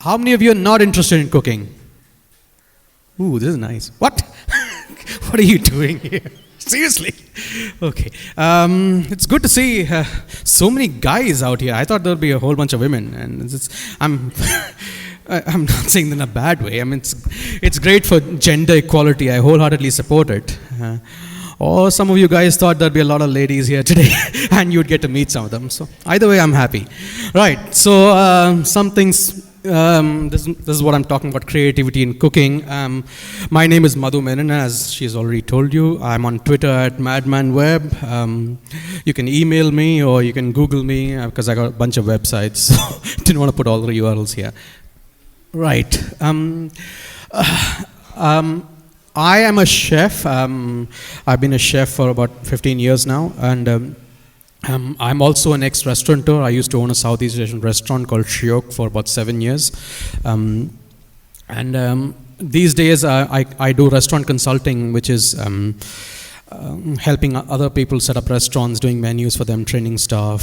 How many of you are not interested in cooking? Ooh, this is nice. What? What are you doing here? Seriously? Okay. It's good to see so many guys out here. I thought there would be a whole bunch of women, and I'm I'm not saying that in a bad way. I mean, it's great for gender equality. I wholeheartedly support it. Or some of you guys thought there'd be a lot of ladies here today, and you'd get to meet some of them. So either way, I'm happy. Right. So some things. This is what I'm talking about, creativity in cooking. My name is Madhu Menon, as she's already told you. I'm on Twitter at MadmanWeb. You can email me or you can Google me because I got a bunch of websites. So didn't want to put all the URLs here. Right. I am a chef. I've been a chef for about 15 years now, and I'm also an ex-restaurateur. I used to own a Southeast Asian restaurant called Shiok for about 7 years. These days I do restaurant consulting, which is helping other people set up restaurants, doing menus for them, training staff,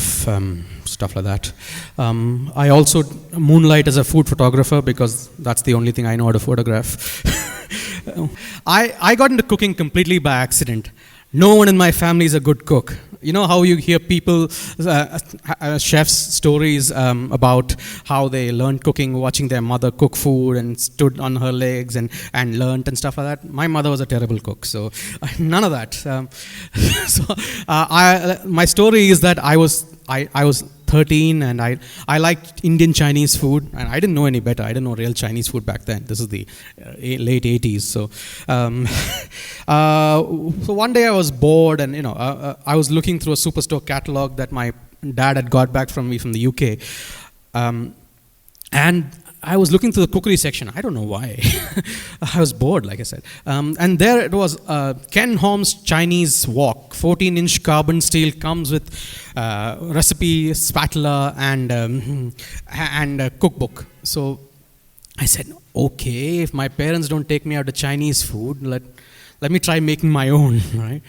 stuff like that. I also moonlight as a food photographer because that's the only thing I know how to photograph. I got into cooking completely by accident. No one in my family is a good cook. You know how you hear people, chefs' stories about how they learned cooking, watching their mother cook food and stood on her legs and learned and stuff like that. My mother was a terrible cook, so none of that. My story is that I was 13 and I liked Indian Chinese food, and I didn't know any better. I didn't know real Chinese food back then. This is the late 80s. So one day I was bored, and I was looking through a Superstore catalog that my dad had got back from me from the UK, and I was looking through the cookery section. I don't know why. I was bored, like I said. And there it was, Ken Hom's Chinese wok, 14-inch carbon steel, comes with recipe, spatula, and a cookbook. So I said, okay, if my parents don't take me out to Chinese food, let me try making my own, right?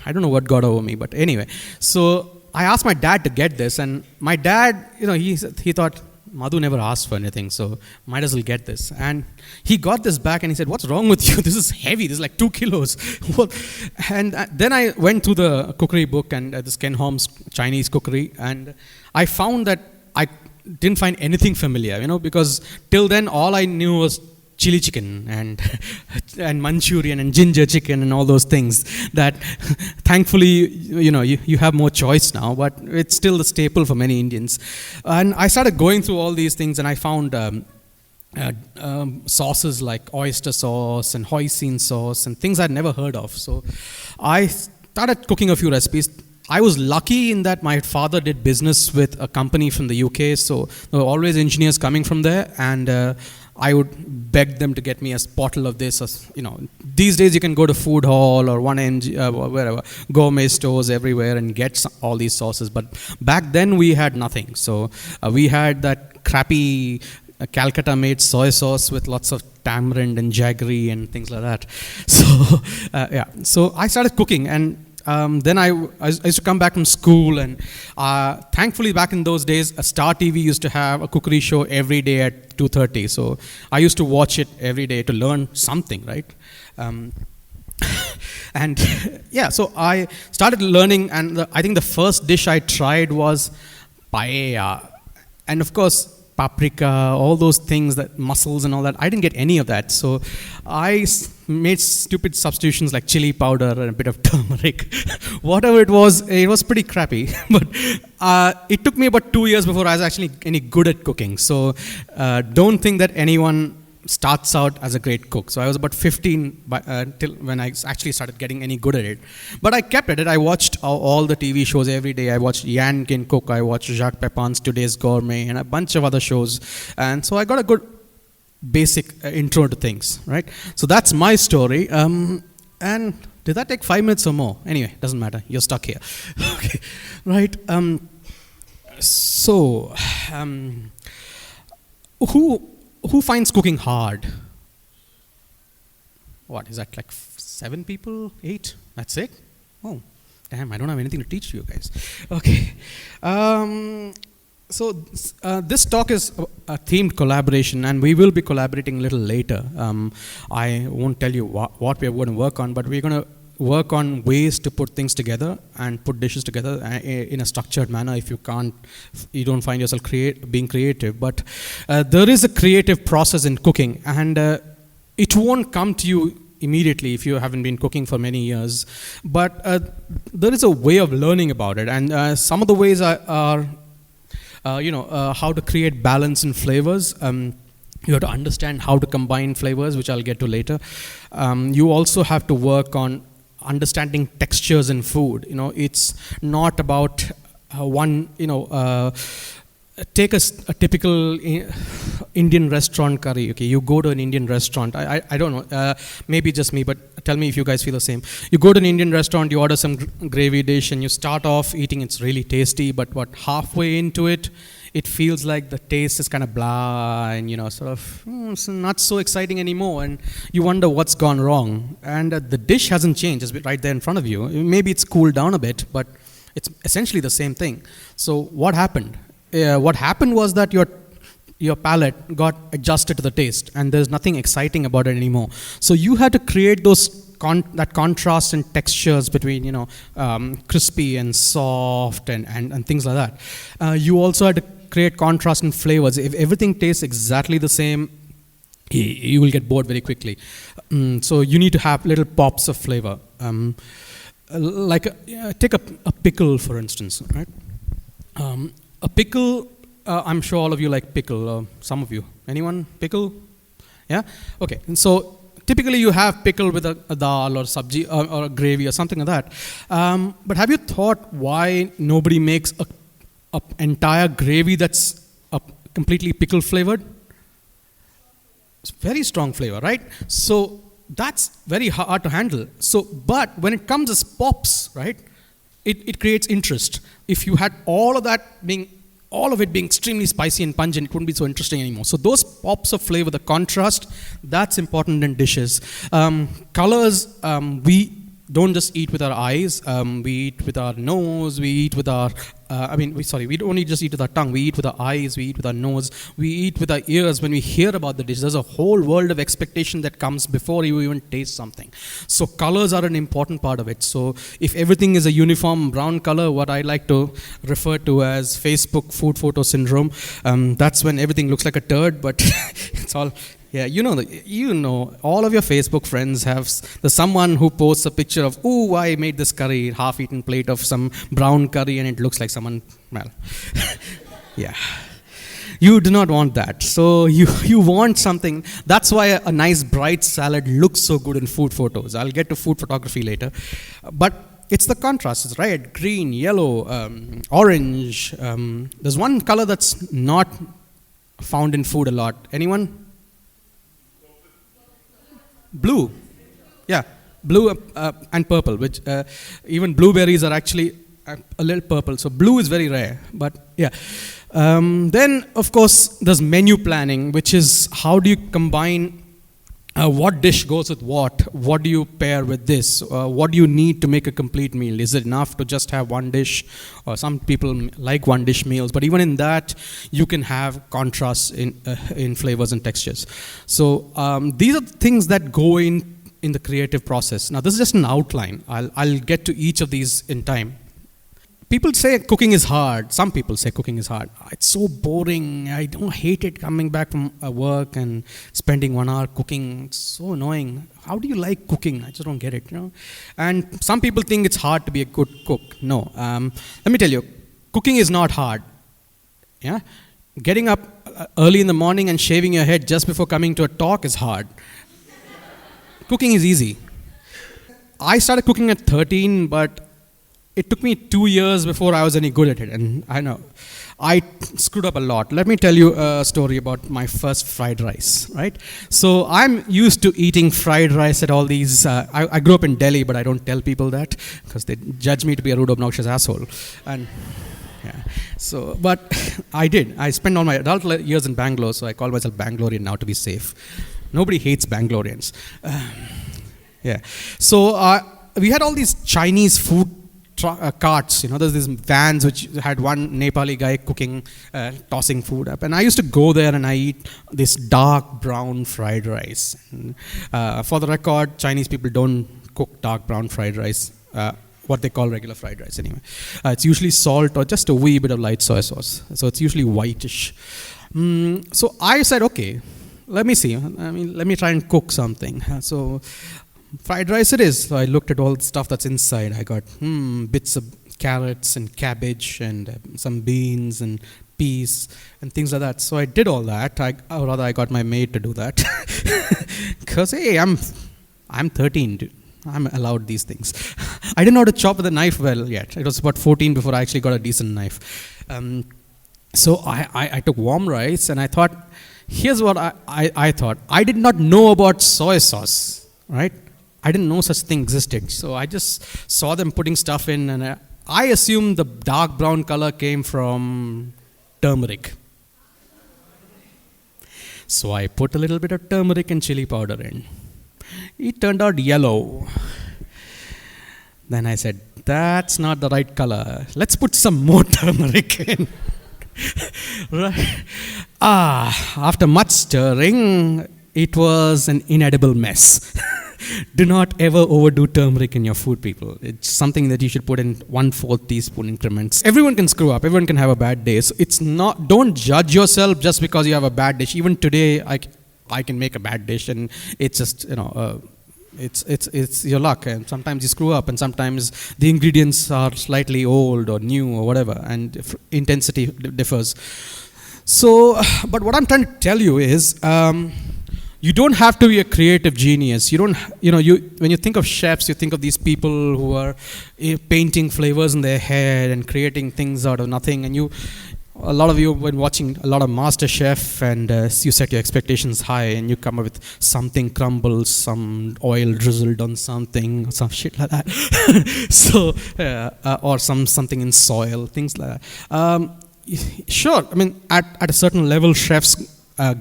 I don't know what got over me, but anyway. So I asked my dad to get this, and my dad, he thought, Madhu never asked for anything, so might as well get this. And he got this back and he said, what's wrong with you? This is heavy. This is like 2 kilos. And then I went through the cookery book and this Ken Hom's Chinese cookery, and I found that I didn't find anything familiar, because till then all I knew was chili chicken and Manchurian and ginger chicken and all those things that thankfully, you have more choice now, but it's still the staple for many Indians. And I started going through all these things, and I found sauces like oyster sauce and hoisin sauce and things I'd never heard of. So I started cooking a few recipes. I was lucky in that my father did business with a company from the UK, so there were always engineers coming from there, and I would beg them to get me a bottle of this. These days you can go to Food Hall or wherever, gourmet stores everywhere and get all these sauces. But back then we had nothing. So we had that crappy Calcutta-made soy sauce with lots of tamarind and jaggery and things like that. So so I started cooking, and then I used to come back from school, and thankfully back in those days, Star TV used to have a cookery show every day at 2:30. So I used to watch it every day to learn something, right? And so I started learning, and I think the first dish I tried was paella. And of course, paprika, all those things, that mussels and all that, I didn't get any of that. So I made stupid substitutions like chili powder and a bit of turmeric. Whatever it was pretty crappy. But it took me about 2 years before I was actually any good at cooking. So don't think that anyone starts out as a great cook. So I was about 15 till when I actually started getting any good at it. But I kept at it. I watched all the TV shows every day. I watched Yan Can Cook. I watched Jacques Pepin's Today's Gourmet and a bunch of other shows. And so I got a good basic intro to things, right? So that's my story. And did that take 5 minutes or more? Anyway, doesn't matter. You're stuck here. Okay, right. Who finds cooking hard? What is that, like 7 people, 8? That's it? Oh, damn! I don't have anything to teach you guys. Okay. This talk is a themed collaboration, and we will be collaborating a little later. I won't tell you what we're going to work on, but we're going to work on ways to put things together and put dishes together in a structured manner. If you don't find yourself being creative, but there is a creative process in cooking, and it won't come to you immediately if you haven't been cooking for many years. But there is a way of learning about it, and some of the ways are how to create balance in flavors. You have to understand how to combine flavors, which I'll get to later. You also have to work on understanding textures in food. It's not about take a typical Indian restaurant curry. Okay, you go to an Indian restaurant. I don't know, maybe just me, but tell me if you guys feel the same. You go to an Indian restaurant, you order some gravy dish, and you start off eating. It's really tasty, but halfway into it, it feels like the taste is kind of blah, and sort of it's not so exciting anymore, and you wonder what's gone wrong. And the dish hasn't changed; it's right there in front of you. Maybe it's cooled down a bit, but it's essentially the same thing. So what happened? What happened was that your palate got adjusted to the taste, and there's nothing exciting about it anymore. So you had to create that contrast in textures between crispy and soft and things like that. You also had to create contrast in flavors. If everything tastes exactly the same, you will get bored very quickly. So you need to have little pops of flavor. Take a pickle, for instance, right? A pickle, I'm sure all of you like pickle, some of you. Anyone pickle? Yeah? Okay, and so typically you have pickle with a dal or sabji or a gravy or something like that. But have you thought why nobody makes a entire gravy that's completely pickle flavored? It's very strong flavor, right? So that's very hard to handle. But when it comes as pops, right, it creates interest. If you had all of it being extremely spicy and pungent, it wouldn't be so interesting anymore. So those pops of flavor, the contrast, that's important in dishes. Colors, we don't just eat with our eyes, we eat with our nose, we eat with our, we don't just eat with our tongue, we eat with our eyes, we eat with our nose, we eat with our ears when we hear about the dish. There's a whole world of expectation that comes before you even taste something. So colors are an important part of it. So if everything is a uniform brown color, what I like to refer to as Facebook food photo syndrome, that's when everything looks like a turd, but it's all... Yeah, all of your Facebook friends there's someone who posts a picture of, I made this curry, half-eaten plate of some brown curry, and it looks like someone, yeah. You do not want that. So you want something. That's why a nice bright salad looks so good in food photos. I'll get to food photography later. But it's the contrast. It's red, green, yellow, orange. There's one color that's not found in food a lot. Anyone? Blue. Yeah, blue and purple, which even blueberries are actually a little purple. So blue is very rare, but yeah. Then, of course, there's menu planning, which is how do you combine what dish goes with what? What do you pair with this? What do you need to make a complete meal? Is it enough to just have one dish? Or some people like one dish meals, but even in that, you can have contrasts in flavors and textures. So these are things that go in the creative process. Now, this is just an outline. I'll get to each of these in time. People say cooking is hard. Some people say cooking is hard. It's so boring. I don't hate it coming back from work and spending 1 hour cooking. It's so annoying. How do you like cooking? I just don't get it. And some people think it's hard to be a good cook. No. Let me tell you, cooking is not hard. Yeah. Getting up early in the morning and shaving your head just before coming to a talk is hard. Cooking is easy. I started cooking at 13, but it took me 2 years before I was any good at it. And I know, I screwed up a lot. Let me tell you a story about my first fried rice, right? So I'm used to eating fried rice at all these, I grew up in Delhi, but I don't tell people that because they judge me to be a rude, obnoxious asshole. And yeah, so, but I did. I spent all my adult years in Bangalore, so I call myself Bangalorean now to be safe. Nobody hates Bangaloreans. Yeah. So we had all these Chinese food carts, there's these vans which had one Nepali guy cooking, tossing food up. And I used to go there and I eat this dark brown fried rice. And, for the record, Chinese people don't cook dark brown fried rice, what they call regular fried rice anyway. It's usually salt or just a wee bit of light soy sauce. So it's usually whitish. So I said, okay, let me see. Let me try and cook something. So fried rice it is. So I looked at all the stuff that's inside. I got bits of carrots and cabbage and some beans and peas and things like that. So I did all that. I got my maid to do that. Because, hey, I'm 13, dude. I'm allowed these things. I didn't know how to chop with a knife well yet. It was about 14 before I actually got a decent knife. So I took warm rice and I thought, here's what I thought. I did not know about soy sauce, right? I didn't know such thing existed. So I just saw them putting stuff in and I assumed the dark brown color came from turmeric. So I put a little bit of turmeric and chili powder in. It turned out yellow. Then I said, that's not the right color. Let's put some more turmeric in. Right. After much stirring, it was an inedible mess. Do not ever overdo turmeric in your food, people. It's something that you should put in 1/4 teaspoon increments. Everyone can screw up. Everyone can have a bad day. So it's not. Don't judge yourself just because you have a bad dish. Even today, I can make a bad dish, and it's just it's your luck. And sometimes you screw up, and sometimes the ingredients are slightly old or new or whatever, and intensity differs. So, but what I'm trying to tell you is. You don't have to be a creative genius. You don't, when you think of chefs, you think of these people who are painting flavors in their head and creating things out of nothing. And a lot of you have been watching a lot of Master Chef, and you set your expectations high, and you come up with something crumbles, some oil drizzled on something, some shit like that. So, or something in soil, things like that. Sure, at a certain level, chefs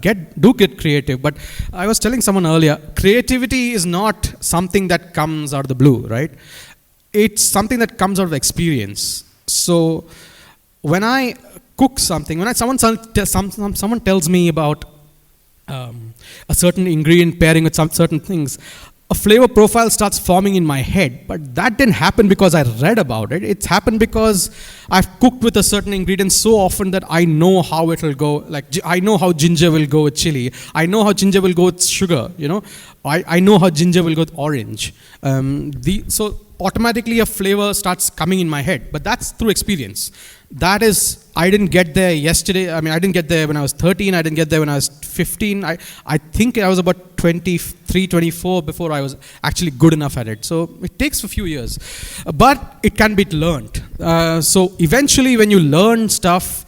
get creative, but I was telling someone earlier, creativity is not something that comes out of the blue, right? It's something that comes out of experience. So when I cook something, when someone tells me about a certain ingredient pairing with some certain things, a flavor profile starts forming in my head. But that didn't happen because I read about it. It's happened because I've cooked with a certain ingredient so often that I know how it will go. Like, I know how ginger will go with chili. I know how ginger will go with sugar, I know how ginger will go with orange. So automatically a flavor starts coming in my head. But that's through experience. That is, I didn't get there yesterday. I didn't get there when I was 13. I didn't get there when I was 15. I think I was about 23, 24 before I was actually good enough at it. So it takes a few years. But it can be learned. So eventually when you learn stuff,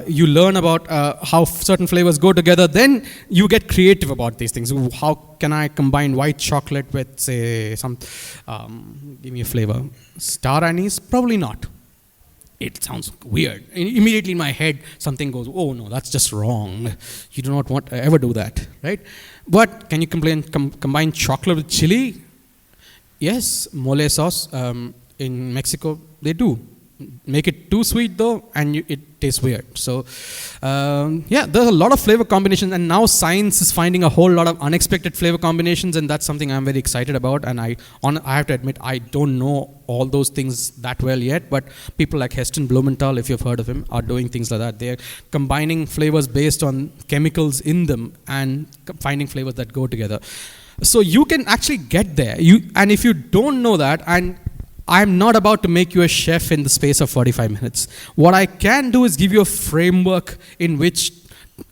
you learn about how certain flavors go together, then you get creative about these things. How can I combine white chocolate with, say, give me a flavor. Star anise? Probably not. It sounds weird. Immediately in my head, something goes, oh no, that's just wrong. You do not want to ever do that, right? But can you combine chocolate with chili? Yes, mole sauce in Mexico, they do. Make it too sweet though, and it tastes weird. So, there's a lot of flavor combinations, and now science is finding a whole lot of unexpected flavor combinations, and that's something I'm very excited about. And I have to admit, I don't know all those things that well yet, but people like Heston Blumenthal, if you've heard of him, are doing things like that. They're combining flavors based on chemicals in them and finding flavors that go together. So you can actually get there. And if you don't know that, and I'm not about to make you a chef in the space of 45 minutes. What I can do is give you a framework in which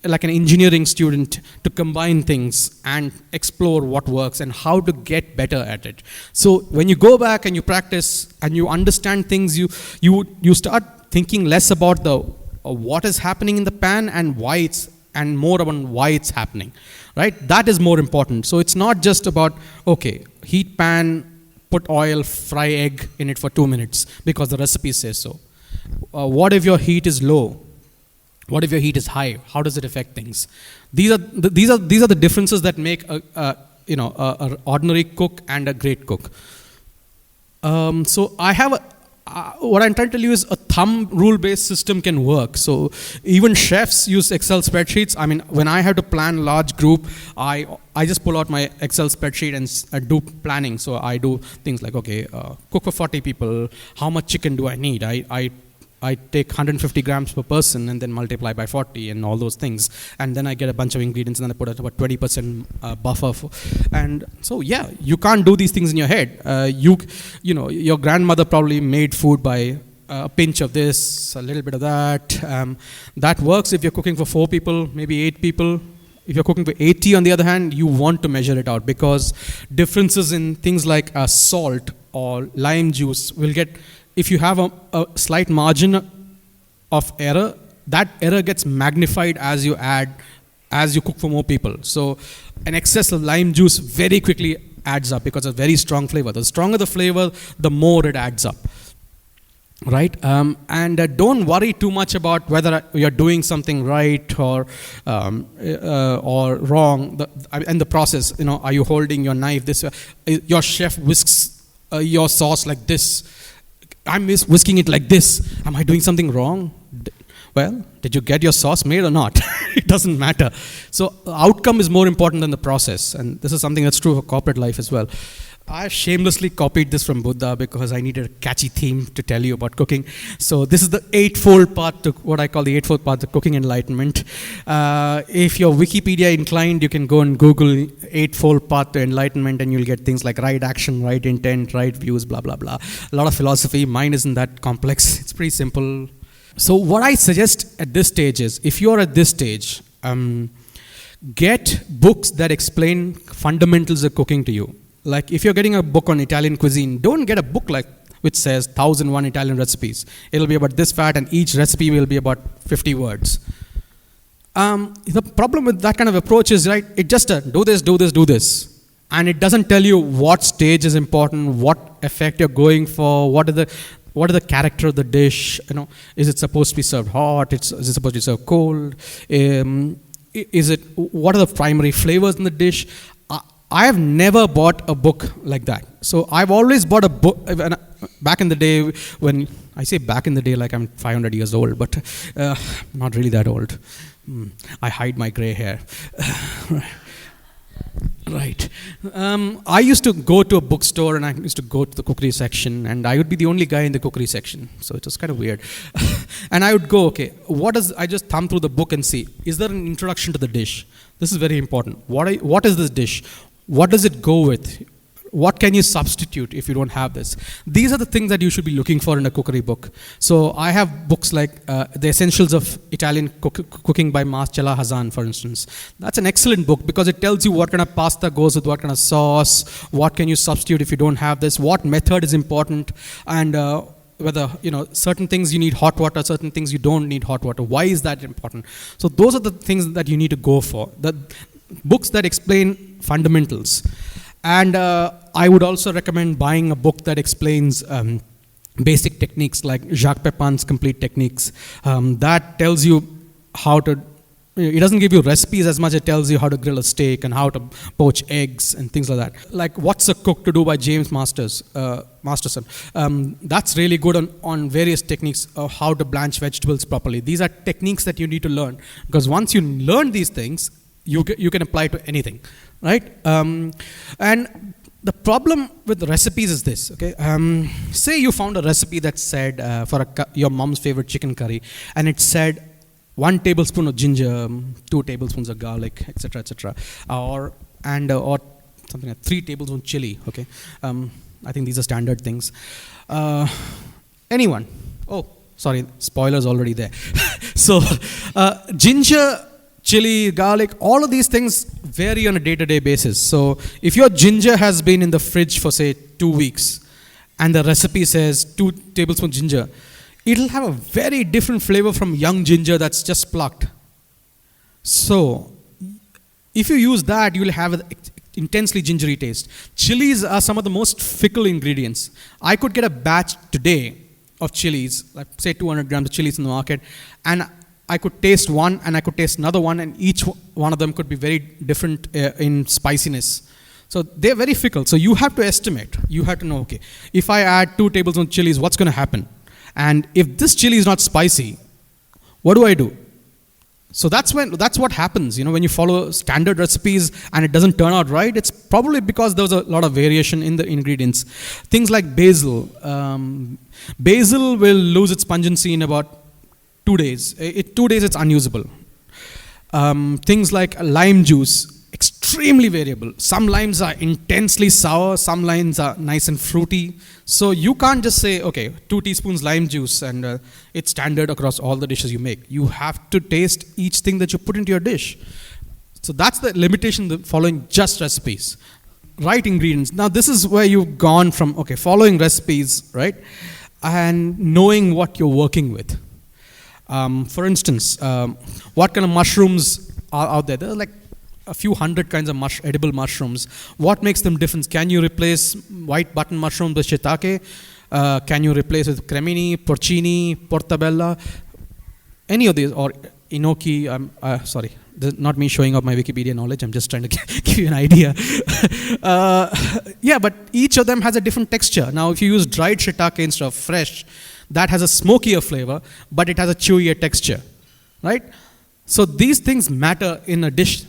like an engineering student, to combine things and explore what works and how to get better at it. So when you go back and you practice and you understand things, you start thinking less about the what is happening in the pan and why it's, and more about why it's happening, right? That is more important. So it's not just about, okay, heat pan, put oil, fry egg in it for 2 minutes because the recipe says so. What if your heat is low? What if your heat is high? How does it affect things? These are the differences that make a ordinary cook and a great cook. So I have what I'm trying to tell you is a thumb rule-based system can work. So even chefs use Excel spreadsheets. I mean, when I have to plan a large group, I just pull out my Excel spreadsheet and do planning. So I do things like, okay, cook for 40 people. How much chicken do I need? I take 150 grams per person and then multiply by 40 and all those things. And then I get a bunch of ingredients and then I put about 20% buffer. And so, yeah, you can't do these things in your head. Your grandmother probably made food by a pinch of this, a little bit of that. That works if you're cooking for 4 people, maybe 8 people. If you're cooking for 80, on the other hand, you want to measure it out because differences in things like salt or lime juice will get, if you have a slight margin of error, that error gets magnified as you cook for more people. So an excess of lime juice very quickly adds up because it's a very strong flavor. The stronger the flavor, the more it adds up. Right? And don't worry too much about whether you're doing something right or wrong. And the process, are you holding your knife this way? Your chef whisks your sauce like this. I'm whisking it like this. Am I doing something wrong? Well, did you get your sauce made or not? It doesn't matter. So the outcome is more important than the process. And this is something that's true for corporate life as well. I shamelessly copied this from Buddha because I needed a catchy theme to tell you about cooking. So this is the eightfold path to what I call the eightfold path to cooking enlightenment. If you're Wikipedia inclined, you can go and Google eightfold path to enlightenment and you'll get things like right action, right intent, right views, blah, blah, blah. A lot of philosophy. Mine isn't that complex. It's pretty simple. So what I suggest at this stage is, if you're at this stage, get books that explain fundamentals of cooking to you. Like if you're getting a book on Italian cuisine, don't get a book which says 1001 Italian recipes. It'll be about this fat and each recipe will be about 50 words. The problem with that kind of approach is, right, it just do this, do this, do this. And it doesn't tell you what stage is important, what effect you're going for, what are the character of the dish, is it supposed to be served hot, is it supposed to be served cold, what are the primary flavors in the dish. I have never bought a book like that. So I've always bought a book, back in the day, when I say back in the day like I'm 500 years old, but not really that old. I hide my gray hair. Right. I used to go to a bookstore and I used to go to the cookery section and I would be the only guy in the cookery section. So it was kind of weird. And I would go, okay, I just thumb through the book and see, is there an introduction to the dish? This is very important. What is this dish? What does it go with? What can you substitute if you don't have this? These are the things that you should be looking for in a cookery book. So I have books like The Essentials of Italian Cooking by Marcella Hazan, for instance. That's an excellent book because it tells you what kind of pasta goes with what kind of sauce, what can you substitute if you don't have this, what method is important, and whether, certain things you need hot water, certain things you don't need hot water. Why is that important? So those are the things that you need to go for. The books that explain fundamentals. And I would also recommend buying a book that explains basic techniques like Jacques Pepin's Complete Techniques. That tells you how to, it doesn't give you recipes as much as it tells you how to grill a steak and how to poach eggs and things like that. Like What's a Cook to Do by James Masterson. That's really good on various techniques of how to blanch vegetables properly. These are techniques that you need to learn because once you learn these things, you can apply to anything, right? And the problem with recipes is this, okay? Say you found a recipe that said for your mom's favorite chicken curry, and it said 1 tablespoon of ginger, 2 tablespoons of garlic, etc., or something like 3 tablespoons chili, okay? I think these are standard things. Anyone? Oh, sorry, spoilers already there. So ginger chili, garlic, all of these things vary on a day-to-day basis. So if your ginger has been in the fridge for say 2 weeks, and the recipe says 2 tablespoons ginger, it'll have a very different flavor from young ginger that's just plucked. So if you use that, you will have an intensely gingery taste. Chilies are some of the most fickle ingredients. I could get a batch today of chilies, like say 200 grams of chilies in the market, and I could taste one and I could taste another one, and each one of them could be very different in spiciness. So they're very fickle. So you have to estimate. You have to know, okay, if I add 2 tablespoons of chilies, what's going to happen? And if this chili is not spicy, what do I do? So that's what happens, when you follow standard recipes and it doesn't turn out right. It's probably because there was a lot of variation in the ingredients. Things like basil. Basil will lose its pungency in about 2 days. 2 days it's unusable. Things like lime juice, extremely variable. Some limes are intensely sour, some limes are nice and fruity. So you can't just say, okay, 2 teaspoons lime juice and it's standard across all the dishes you make. You have to taste each thing that you put into your dish. So that's the limitation of following just recipes. Right ingredients. Now this is where you've gone from, okay, following recipes, right, and knowing what you're working with. For instance, what kind of mushrooms are out there? There are like a few hundred kinds of edible mushrooms. What makes them different? Can you replace white button mushrooms with shiitake? Can you replace with cremini, porcini, portabella? Any of these, or enoki? Sorry, this is not me showing off my Wikipedia knowledge. I'm just trying to give you an idea. Yeah, but each of them has a different texture. Now, if you use dried shiitake instead of fresh, that has a smokier flavor, but it has a chewier texture, right? So these things matter in a dish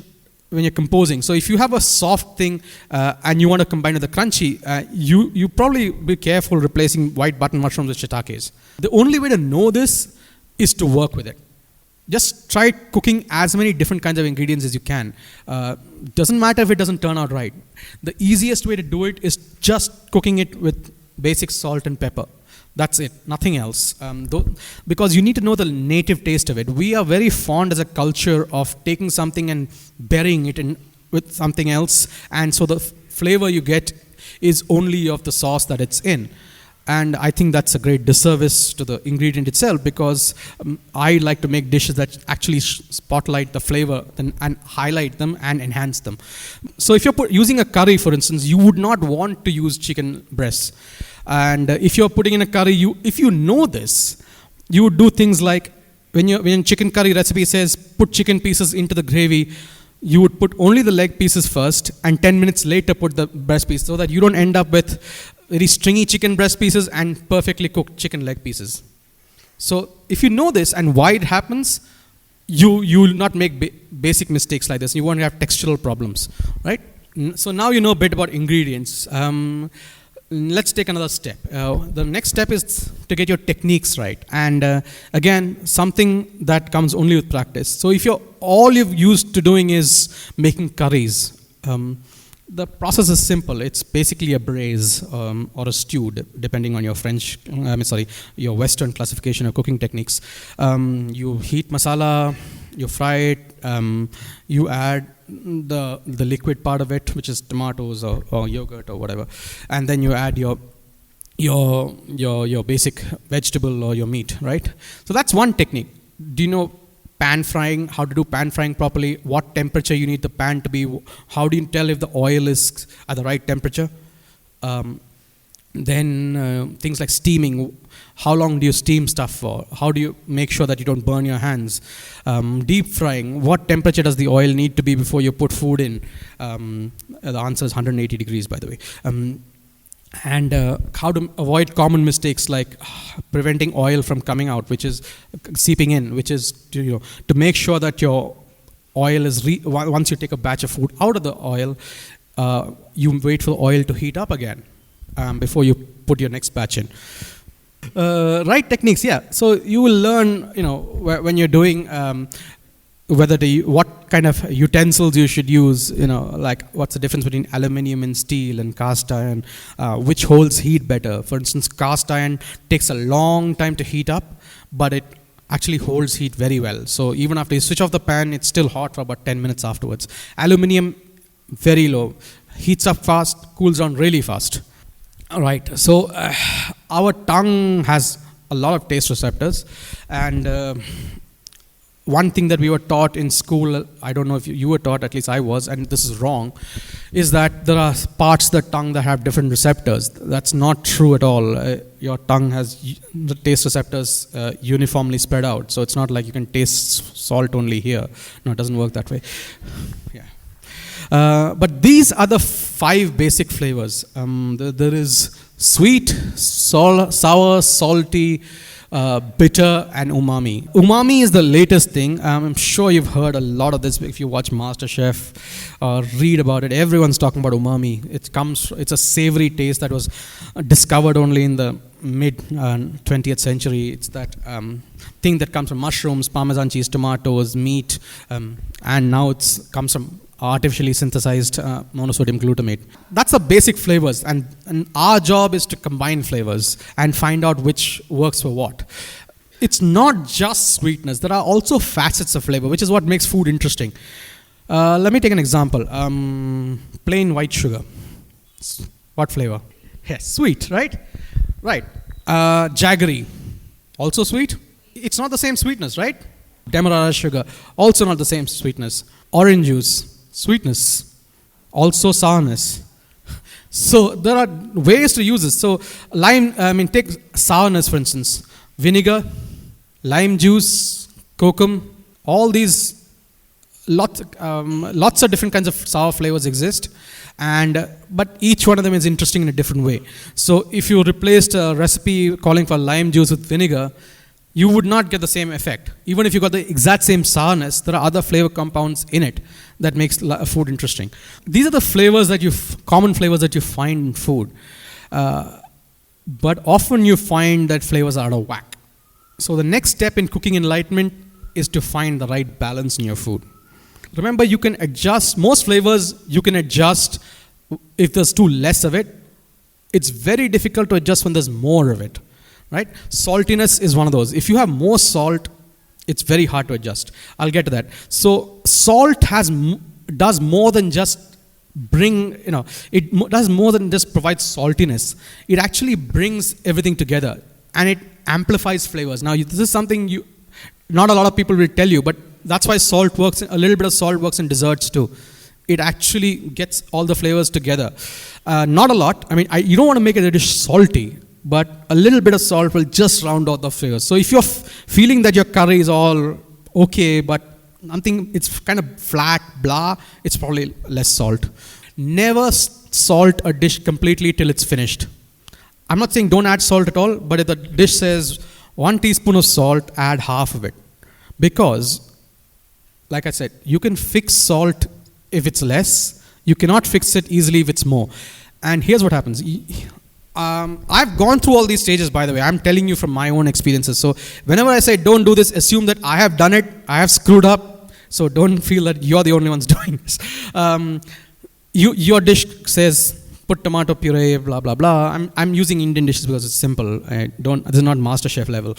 when you're composing. So if you have a soft thing and you want to combine with the crunchy, you probably be careful replacing white button mushrooms with shiitakes. The only way to know this is to work with it. Just try cooking as many different kinds of ingredients as you can. Doesn't matter if it doesn't turn out right. The easiest way to do it is just cooking it with basic salt and pepper. That's it, nothing else. Because you need to know the native taste of it. We are very fond as a culture of taking something and burying it in with something else, and so the flavor you get is only of the sauce that it's in. And I think that's a great disservice to the ingredient itself, because I like to make dishes that actually spotlight the flavor and highlight them and enhance them. So if you're using a curry, for instance, you would not want to use chicken breasts. And if you're putting in a curry, if you know this, you would do things like, when chicken curry recipe says put chicken pieces into the gravy, you would put only the leg pieces first and 10 minutes later put the breast piece, so that you don't end up with very stringy chicken breast pieces and perfectly cooked chicken leg pieces. So if you know this and why it happens, you will not make basic mistakes like this. You won't have textural problems, right? So now you know a bit about ingredients. Let's take another step. The next step is to get your techniques right. And again, something that comes only with practice. So if all you've used to doing is making curries, the process is simple. It's basically a braise or a stew, depending on your your Western classification of cooking techniques. You heat masala, you fry it, you add the liquid part of it, which is tomatoes or yogurt or whatever, and then you add your basic vegetable or your meat, right? So that's one technique. Do you know pan frying, how to do pan frying properly, what temperature you need the pan to be, how do you tell if the oil is at the right temperature? Then things like steaming, how long do you steam stuff for? How do you make sure that you don't burn your hands? Deep frying, what temperature does the oil need to be before you put food in? The answer is 180 degrees, by the way. And how to avoid common mistakes like preventing oil from coming out, which is seeping in, which is to make sure that your oil is, once you take a batch of food out of the oil, you wait for the oil to heat up again before you put your next batch in. Right techniques, yeah. So you will learn, when you're doing what kind of utensils you should use, like what's the difference between aluminium and steel and cast iron, which holds heat better. For instance, cast iron takes a long time to heat up, but it actually holds heat very well. So even after you switch off the pan, it's still hot for about 10 minutes afterwards. Aluminium, very low. Heats up fast, cools down really fast. All right, so our tongue has a lot of taste receptors, and one thing that we were taught in school, I don't know if you were taught, at least I was, and this is wrong, is that there are parts of the tongue that have different receptors. That's not true at all. Your tongue has the taste receptors uniformly spread out, so it's not like you can taste salt only here. No, it doesn't work that way. Yeah. But these are the 5 basic flavors. There is sweet, sour, salty, bitter, and umami. Umami is the latest thing. I'm sure you've heard a lot of this if you watch MasterChef or read about it. Everyone's talking about umami. It's a savory taste that was discovered only in the mid 20th century. It's that thing that comes from mushrooms, Parmesan cheese, tomatoes, meat, and now it comes from artificially synthesized monosodium glutamate. That's the basic flavors, and our job is to combine flavors and find out which works for what. It's not just sweetness. There are also facets of flavor, which is what makes food interesting. Let me take an example. Plain white sugar. What flavor? Yes, sweet, right? Right. Jaggery. Also sweet? It's not the same sweetness, right? Demerara sugar. Also not the same sweetness. Orange juice. Sweetness, also sourness. So there are ways to use this. So take sourness for instance. Vinegar, lime juice, kokum, all these, lots of different kinds of sour flavors exist. But each one of them is interesting in a different way. So if you replaced a recipe calling for lime juice with vinegar, you would not get the same effect. Even if you got the exact same sourness, there are other flavor compounds in it that makes food interesting. These are the common flavors that you find in food. But often you find that flavors are out of whack. So the next step in cooking enlightenment is to find the right balance in your food. Remember, you can adjust, most flavors you can adjust if there's too less of it. It's very difficult to adjust when there's more of it. Right? Saltiness is one of those. If you have more salt, it's very hard to adjust. I'll get to that. So salt does more than just does more than just provide saltiness. It actually brings everything together and it amplifies flavors. Now, this is something not a lot of people will tell you, but that's why salt works. A little bit of salt works in desserts too. It actually gets all the flavors together. Not a lot. You don't want to make a dish salty, but a little bit of salt will just round out the flavors. So if you're feeling that your curry is all okay, but it's kind of flat, blah, it's probably less salt. Never salt a dish completely till it's finished. I'm not saying don't add salt at all, but if the dish says 1 teaspoon of salt, add half of it. Because, like I said, you can fix salt if it's less. You cannot fix it easily if it's more. And here's what happens. I've gone through all these stages, by the way. I'm telling you from my own experiences. So whenever I say don't do this, assume that I have done it, I have screwed up. So don't feel that you're the only ones doing this. Your dish says put tomato puree, blah, blah, blah. I'm using Indian dishes because it's simple. This is not MasterChef level.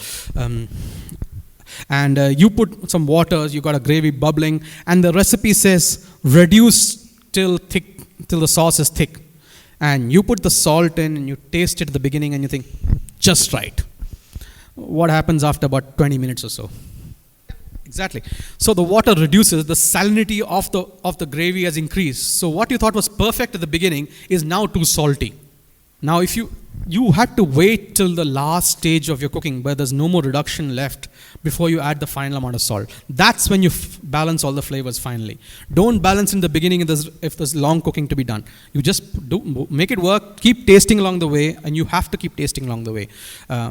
And you put some water, you got a gravy bubbling, and the recipe says reduce till the sauce is thick. And you put the salt in and you taste it at the beginning and you think, just right. What happens after about 20 minutes or so? Exactly. So the water reduces, the salinity of the gravy has increased. So what you thought was perfect at the beginning is now too salty. Now if you have to wait till the last stage of your cooking where there's no more reduction left before you add the final amount of salt. That's when you balance all the flavors finally. Don't balance in the beginning if there's long cooking to be done. You just make it work, keep tasting along the way, and you have to keep tasting along the way,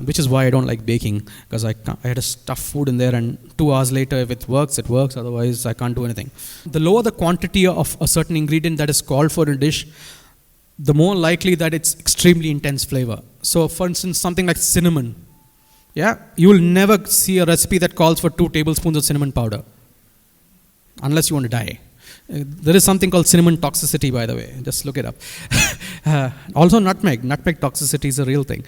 which is why I don't like baking, because I had to stuff food in there and 2 hours later, if it works, otherwise I can't do anything. The lower the quantity of a certain ingredient that is called for in a dish, the more likely that it's extremely intense flavor. So for instance, something like cinnamon. Yeah, you will never see a recipe that calls for 2 tablespoons of cinnamon powder. Unless you want to die. There is something called cinnamon toxicity, by the way. Just look it up. Also nutmeg. Nutmeg toxicity is a real thing.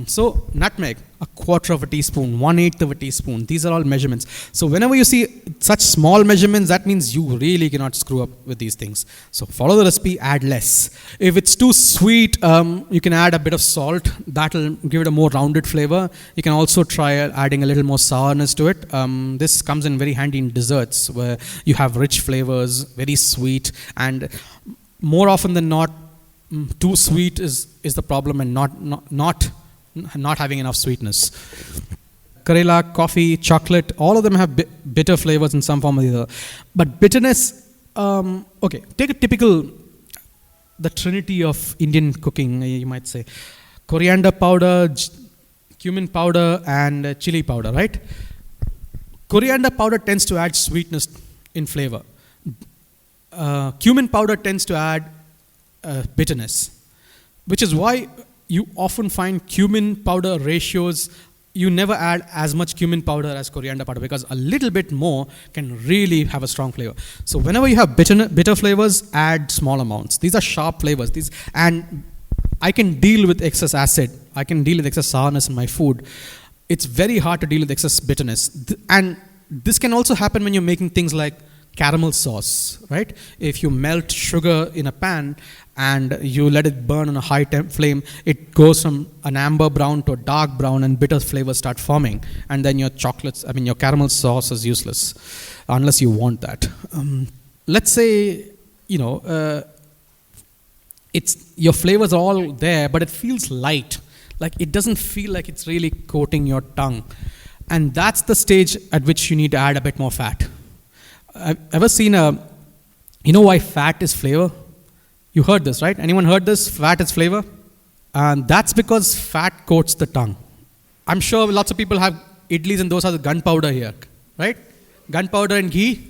So nutmeg, a quarter of a teaspoon, 1/8 of a teaspoon. These are all measurements. So whenever you see such small measurements, that means you really cannot screw up with these things. So follow the recipe, add less. If it's too sweet, you can add a bit of salt. That'll give it a more rounded flavor. You can also try adding a little more sourness to it. This comes in very handy in desserts where you have rich flavors, very sweet, and more often than not, too sweet is the problem, and not having enough sweetness. Karela, coffee, chocolate, all of them have bitter flavors in some form or the other. But bitterness, okay, take a typical, the trinity of Indian cooking, you might say. Coriander powder, cumin powder, and chili powder, right? Coriander powder tends to add sweetness in flavor. Cumin powder tends to add bitterness, which is why you often find cumin powder ratios. You never add as much cumin powder as coriander powder, because a little bit more can really have a strong flavor. So whenever you have bitter flavors, add small amounts. These are sharp flavors. And I can deal with excess acid. I can deal with excess sourness in my food. It's very hard to deal with excess bitterness. And this can also happen when you're making things like caramel sauce, right? If you melt sugar in a pan and you let it burn on a high flame, it goes from an amber brown to a dark brown, and bitter flavors start forming. And then your caramel sauce is useless unless you want that. Let's say, your flavors are all there, but it feels light. Like it doesn't feel like it's really coating your tongue. And that's the stage at which you need to add a bit more fat. I've ever seen you know why fat is flavor? You heard this, right? Anyone heard this? Fat is flavor? And that's because fat coats the tongue. I'm sure lots of people have idlis and dosas with gunpowder here, right? Gunpowder and ghee?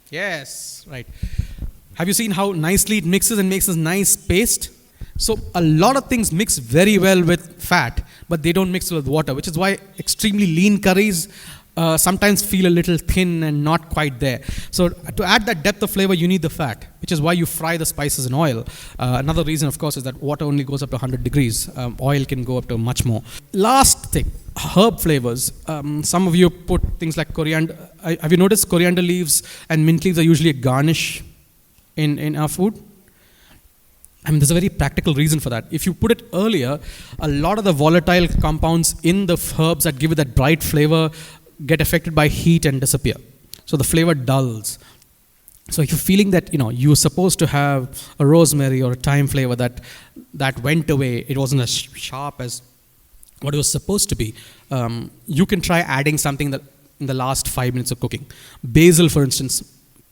Yes, right. Have you seen how nicely it mixes and makes this nice paste? So a lot of things mix very well with fat, but they don't mix with water, which is why extremely lean curries sometimes feel a little thin and not quite there. So to add that depth of flavor, you need the fat, which is why you fry the spices in oil. Another reason, of course, is that water only goes up to 100 degrees. Oil can go up to much more. Last thing, herb flavors. Some of you put things like coriander. Have you noticed coriander leaves and mint leaves are usually a garnish in our food? There's a very practical reason for that. If you put it earlier, a lot of the volatile compounds in the herbs that give it that bright flavor get affected by heat and disappear. So the flavor dulls. So if you're feeling that, you're supposed to have a rosemary or a thyme flavor that went away, it wasn't as sharp as what it was supposed to be, you can try adding something that in the last 5 minutes of cooking. Basil, for instance,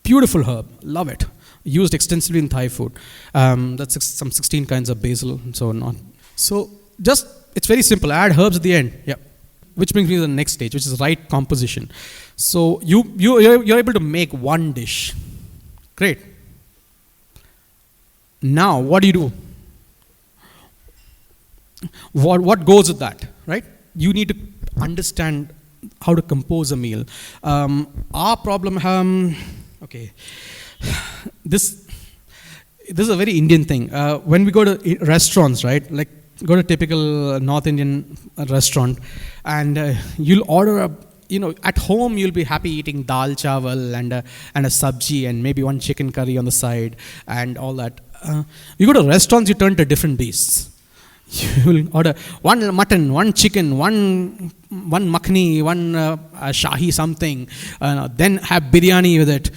beautiful herb, love it. Used extensively in Thai food. That's some 16 kinds of basil and so on. So it's very simple. Add herbs at the end. Yeah. Which brings me to the next stage, which is right composition. So you're able to make one dish. Great. Now, what do you do? What goes with that, right? You need to understand how to compose a meal. Our problem, okay. This is a very Indian thing. When we go to restaurants, right? Like go to typical North Indian restaurant, and you'll order at home you'll be happy eating dal chawal and a sabji and maybe one chicken curry on the side and all that. You go to restaurants, you turn to different beasts. You will order one mutton, one chicken, one makhni, one shahi something, then have biryani with it.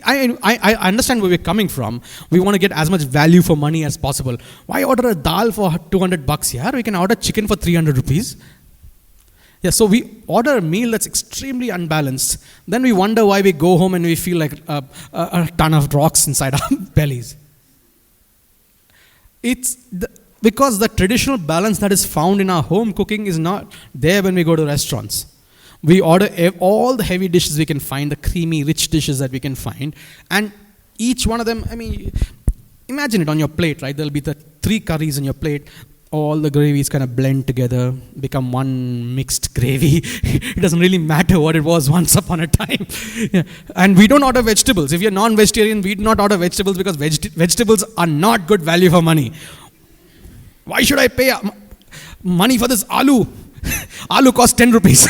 I understand where we're coming from. We want to get as much value for money as possible. Why order a dal for $200 here? We can order chicken for 300 rupees. Yeah, so we order a meal that's extremely unbalanced. Then we wonder why we go home and we feel like a ton of rocks inside our bellies. Because the traditional balance that is found in our home cooking is not there when we go to restaurants. We order all the heavy dishes we can find, the creamy, rich dishes that we can find. And each one of them, imagine it on your plate, right? There'll be the 3 curries on your plate. all the gravies kind of blend together, become one mixed gravy. It doesn't really matter what it was once upon a time. Yeah. And we don't order vegetables. If you're non-vegetarian, we do not order vegetables because vegetables are not good value for money. Why should I pay money for this aloo? Aloo costs 10 rupees.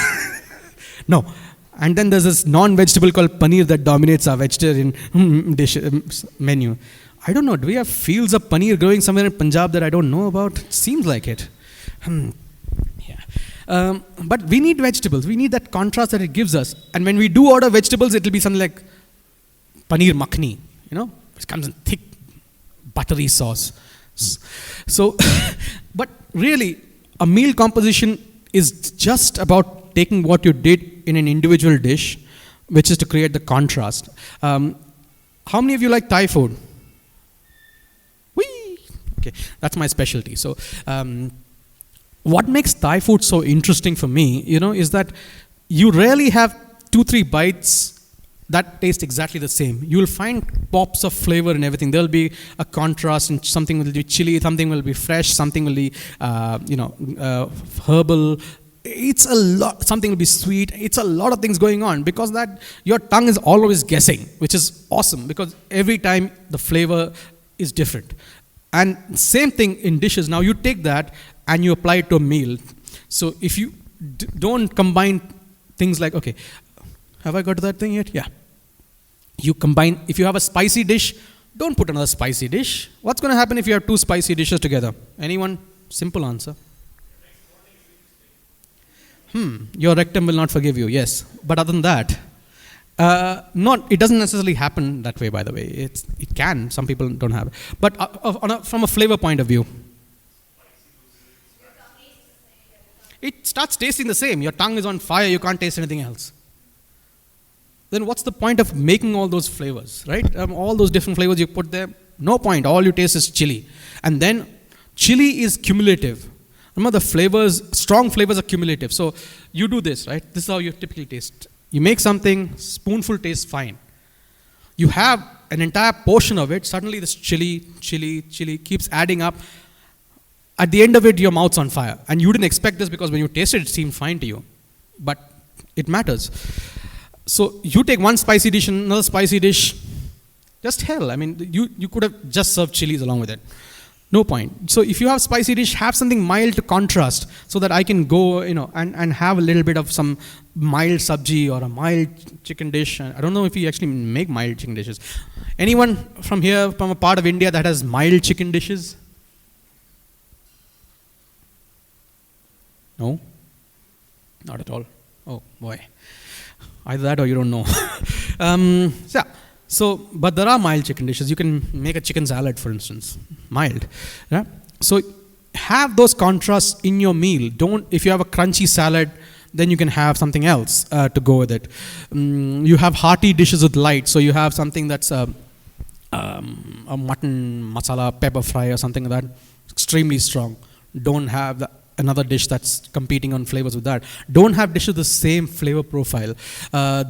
No. And then there's this non-vegetable called paneer that dominates our vegetarian dish menu. I don't know, do we have fields of paneer growing somewhere in Punjab that I don't know about? It seems like it. Yeah. But we need vegetables. We need that contrast that it gives us. And when we do order vegetables, it will be something like paneer makhni, which comes in thick, buttery sauce. So, but really, a meal composition is just about taking what you did in an individual dish, which is to create the contrast. How many of you like Thai food? Okay, that's my specialty. So, what makes Thai food so interesting for me, is that you rarely have 2-3 bites that taste exactly the same. You will find pops of flavor in everything. There will be a contrast, and something will be chili, something will be fresh, something will be, herbal. It's a lot. Something will be sweet. It's a lot of things going on because that your tongue is always guessing, which is awesome because every time the flavor is different. And same thing in dishes. Now you take that and you apply it to a meal. So if you don't combine things like, okay, have I got to that thing yet? Yeah. You combine, if you have a spicy dish, don't put another spicy dish. What's going to happen if you have 2 spicy dishes together? Anyone? Simple answer. Your rectum will not forgive you, yes. But other than that, it doesn't necessarily happen that way, by the way. It can. Some people don't have it. But from a flavor point of view, it starts tasting the same. Your tongue is on fire. You can't taste anything else. Then what's the point of making all those flavors, right? All those different flavors you put there, no point. All you taste is chili. And then chili is cumulative. Remember, the flavors, strong flavors are cumulative. So you do this, right? This is how you typically taste. You make something, spoonful tastes fine. You have an entire portion of it, suddenly this chili keeps adding up. At the end of it, your mouth's on fire. And you didn't expect this because when you tasted it seemed fine to you. But it matters. So you take one spicy dish and another spicy dish, just hell. I mean, you could have just served chilies along with it. No point. So if you have spicy dish, have something mild to contrast so that I can go, and have a little bit of some mild sabji or a mild chicken dish. I don't know if you actually make mild chicken dishes. Anyone from here, from a part of India that has mild chicken dishes? No? Not at all. Oh, boy. Either that or you don't know. But there are mild chicken dishes. You can make a chicken salad, for instance. Mild. Yeah? So have those contrasts in your meal. If you have a crunchy salad, then you can have something else to go with it. You have hearty dishes with light. So you have something that's a mutton masala pepper fry or something like that. Extremely strong. Don't have another dish that's competing on flavors with that. Don't have dishes with the same flavor profile.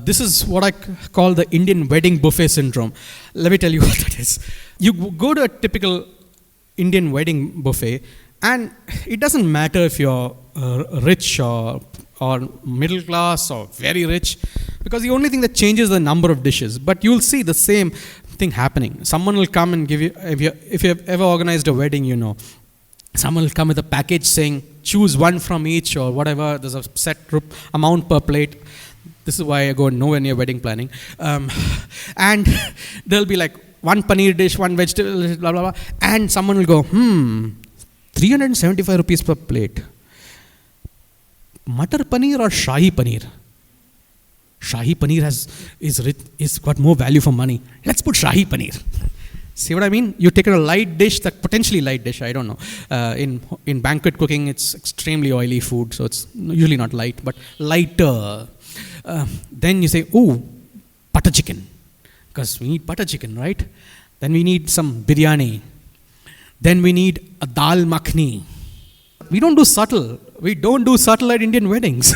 This is what I call the Indian wedding buffet syndrome. Let me tell you what that is. You go to a typical Indian wedding buffet, and it doesn't matter if you're rich or middle class or very rich, because the only thing that changes is the number of dishes. But you'll see the same thing happening. Someone will come and give you, if you have ever organized a wedding, someone will come with a package saying, choose one from each or whatever. There's a set amount per plate. This is why I go nowhere near wedding planning. And there'll be like one paneer dish, one vegetable, blah, blah, blah. And someone will go, 375 rupees per plate. Matar paneer or Shahi paneer? Shahi paneer is got more value for money. Let's put Shahi paneer. See what I mean? You take a light dish, that potentially light dish, I don't know. In banquet cooking, it's extremely oily food, so it's usually not light, but lighter. Then you say, butter chicken. Because we need butter chicken, right? Then we need some biryani. Then we need a dal makhni. We don't do subtle. We don't do subtle at Indian weddings.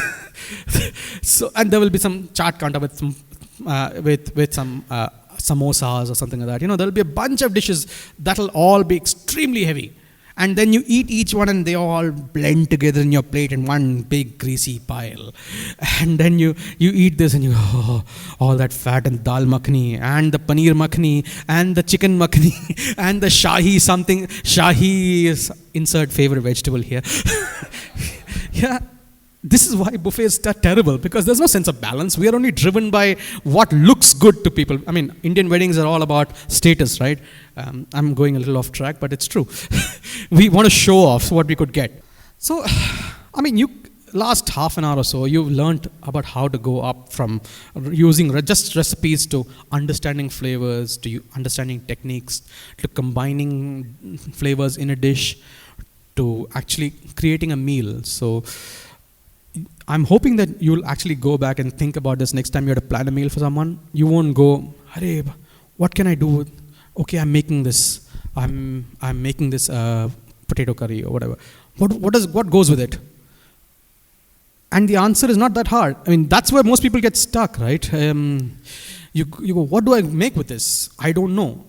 And there will be some chaat kanta with some samosas or something like that. There'll be a bunch of dishes that'll all be extremely heavy. And then you eat each one and they all blend together in your plate in one big greasy pile. And then you eat this and you go, oh, all that fat and dal makhani and the paneer makhani and the chicken makhani and the shahi is insert favorite vegetable here. Yeah. This is why buffets are terrible, because there's no sense of balance. We are only driven by what looks good to people. I mean, Indian weddings are all about status, right? I'm going a little off track, but it's true. We want to show off what we could get. So, I mean, last half an hour or so, you've learned about how to go up from using just recipes to understanding flavors, to understanding techniques, to combining flavors in a dish, to actually creating a meal. So, I'm hoping that you'll actually go back and think about this next time you have to plan a meal for someone. You won't go, "Hey, what can I do? Okay, I'm making this. I'm making this potato curry or whatever. What goes with it?" And the answer is not that hard. I mean, that's where most people get stuck, right? You go, "What do I make with this? I don't know."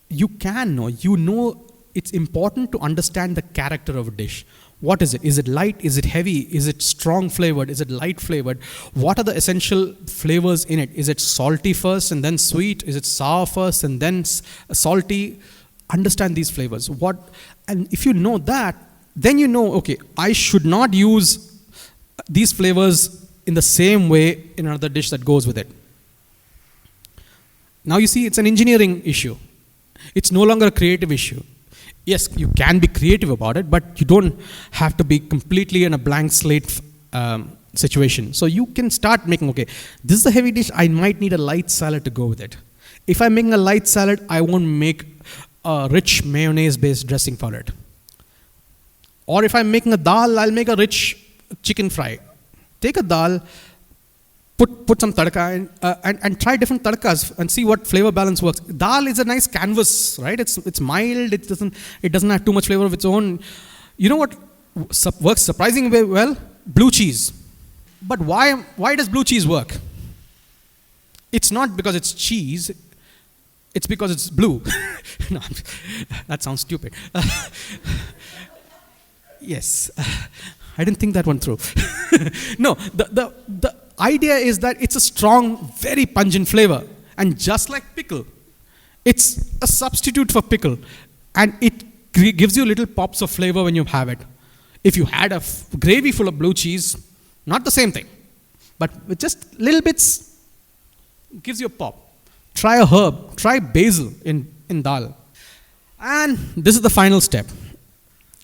You can know. You know, it's important to understand the character of a dish. What is it? Is it light? Is it heavy? Is it strong flavored? Is it light flavored? What are the essential flavors in it? Is it salty first and then sweet? Is it sour first and then salty? Understand these flavors. And if you know that, then you know, okay, I should not use these flavors in the same way in another dish that goes with it. Now you see, it's an engineering issue. It's no longer a creative issue. Yes, you can be creative about it, but you don't have to be completely in a blank slate situation. So you can start making, okay, this is a heavy dish, I might need a light salad to go with it. If I'm making a light salad, I won't make a rich mayonnaise-based dressing for it. Or if I'm making a dal, I'll make a rich chicken fry. Take a dal, put some tadka and try different tadkas and see what flavor balance works. Dal is a nice canvas, right? It's mild. It doesn't have too much flavor of its own. You know what works surprisingly well? Blue cheese. But why does blue cheese work? It's not because it's cheese. It's because it's blue. No, that sounds stupid. Yes, I didn't think that one through. No, the idea is that it's a strong, very pungent flavor. And just like pickle, it's a substitute for pickle. And it gives you little pops of flavor when you have it. If you had a gravy full of blue cheese, not the same thing. But with just little bits, it gives you a pop. Try a herb. Try basil in dal. And this is the final step.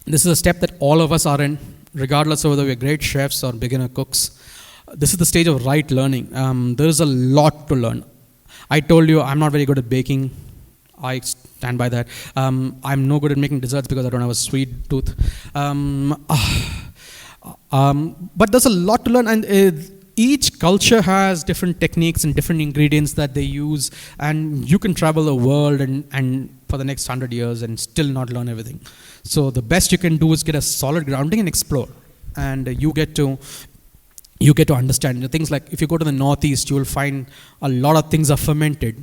This is a step that all of us are in, regardless of whether we're great chefs or beginner cooks. This is the stage of right learning. There is a lot to learn. I told you I'm not very good at baking. I stand by that. I'm no good at making desserts because I don't have a sweet tooth. But there's a lot to learn, and each culture has different techniques and different ingredients that they use, and you can travel the world and for the next 100 years and still not learn everything. So the best you can do is get a solid grounding and explore, and you get to understand things like, if you go to the Northeast, you will find a lot of things are fermented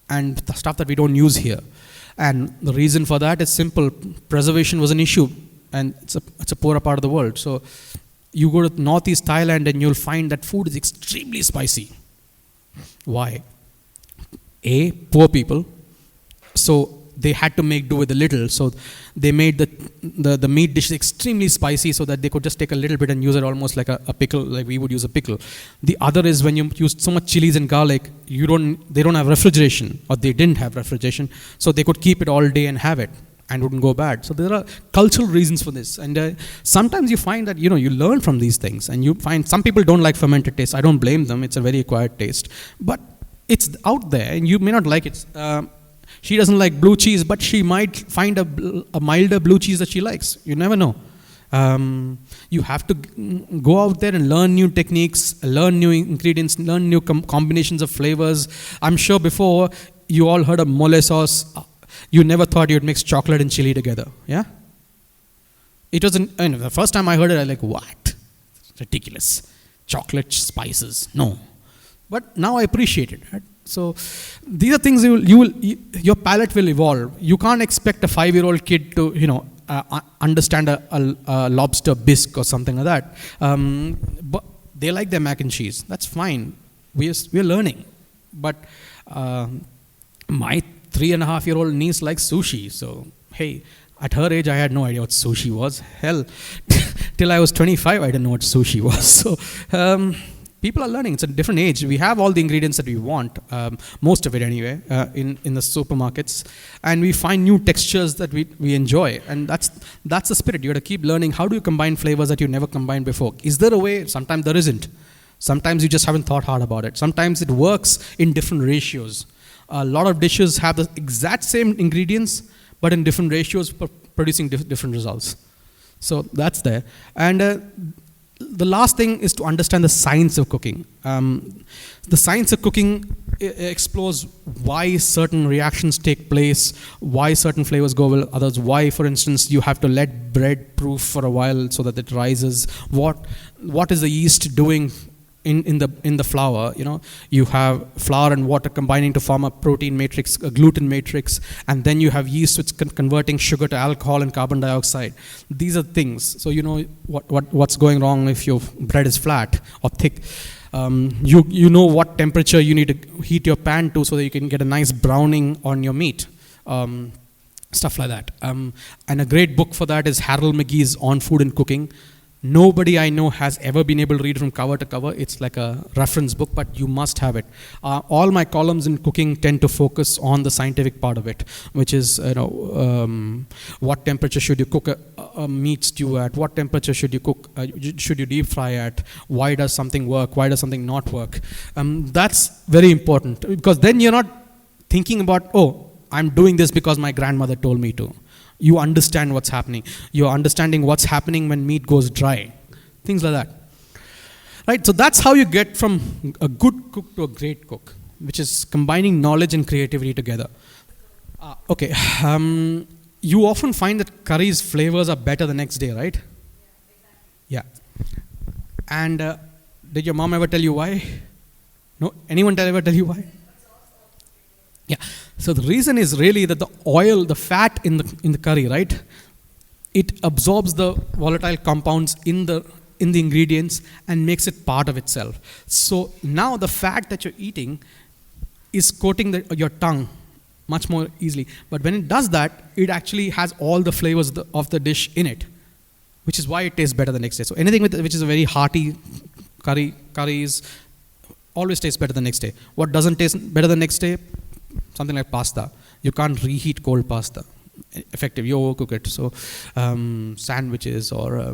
and the stuff that we don't use here. And the reason for that is simple. Preservation was an issue, and it's a poorer part of the world. So you go to Northeast Thailand and you'll find that food is extremely spicy. Why? Poor people. So they had to make do with a little. So they made the meat dish extremely spicy so that they could just take a little bit and use it almost like a pickle, like we would use a pickle. The other is when you use so much chilies and garlic, they don't have refrigeration, or they didn't have refrigeration, so they could keep it all day and have it and wouldn't go bad. So there are cultural reasons for this. And sometimes you find that, you learn from these things, and you find some people don't like fermented taste. I don't blame them. It's a very acquired taste. But it's out there, and you may not like it. She doesn't like blue cheese, but she might find a milder blue cheese that she likes. You never know. You have to go out there and learn new techniques, learn new ingredients, learn new combinations of flavors. I'm sure before you all heard of mole sauce, you never thought you'd mix chocolate and chili together. Yeah? It wasn't, the first time I heard it, I was like, what? It's ridiculous. Chocolate, spices, no. But now I appreciate it. Right? So these are things your palate will evolve. You can't expect a 5-year-old kid to, understand a lobster bisque or something like that. But they like their mac and cheese. That's fine. We're learning. But my 3.5-year-old niece likes sushi. So, hey, at her age, I had no idea what sushi was. Hell, till I was 25, I didn't know what sushi was. So, people are learning. It's a different age. We have all the ingredients that we want, most of it anyway, in the supermarkets. And we find new textures that we enjoy. And that's the spirit. You got to keep learning. How do you combine flavors that you never combined before? Is there a way? Sometimes there isn't. Sometimes you just haven't thought hard about it. Sometimes it works in different ratios. A lot of dishes have the exact same ingredients, but in different ratios, producing different results. So that's there. And the last thing is to understand the science of cooking. The science of cooking explores why certain reactions take place, why certain flavors go well, others why, for instance, you have to let bread proof for a while so that it rises. What is the yeast doing in the flour? You have flour and water combining to form a protein matrix, a gluten matrix, and then you have yeast which converting sugar to alcohol and carbon dioxide. These are things. So you know what's going wrong if your bread is flat or thick. You know what temperature you need to heat your pan to so that you can get a nice browning on your meat. Stuff like that. And a great book for that is Harold McGee's On Food and Cooking. Nobody I know has ever been able to read from cover to cover. It's like a reference book, but you must have it. All my columns in cooking tend to focus on the scientific part of it, which is what temperature should you cook a meat stew at? What temperature should you cook? Should you deep fry at? Why does something work? Why does something not work? That's very important, because then you're not thinking about, oh, I'm doing this because my grandmother told me to. You understand what's happening. You're understanding what's happening when meat goes dry. Things like that. Right? So that's how you get from a good cook to a great cook, which is combining knowledge and creativity together. Okay. You often find that curry's flavors are better the next day, right? Yeah. And did your mom ever tell you why? No? Anyone ever tell you why? Yeah. So the reason is really that the oil, the fat in the curry, right? It absorbs the volatile compounds in the ingredients and makes it part of itself. So now the fat that you're eating is coating your tongue much more easily. But when it does that, it actually has all the flavors of the dish in it, which is why it tastes better the next day. So anything which is a very hearty curries always tastes better the next day. What doesn't taste better the next day? Something like pasta. You can't reheat cold pasta. Effective, you overcook it. So sandwiches or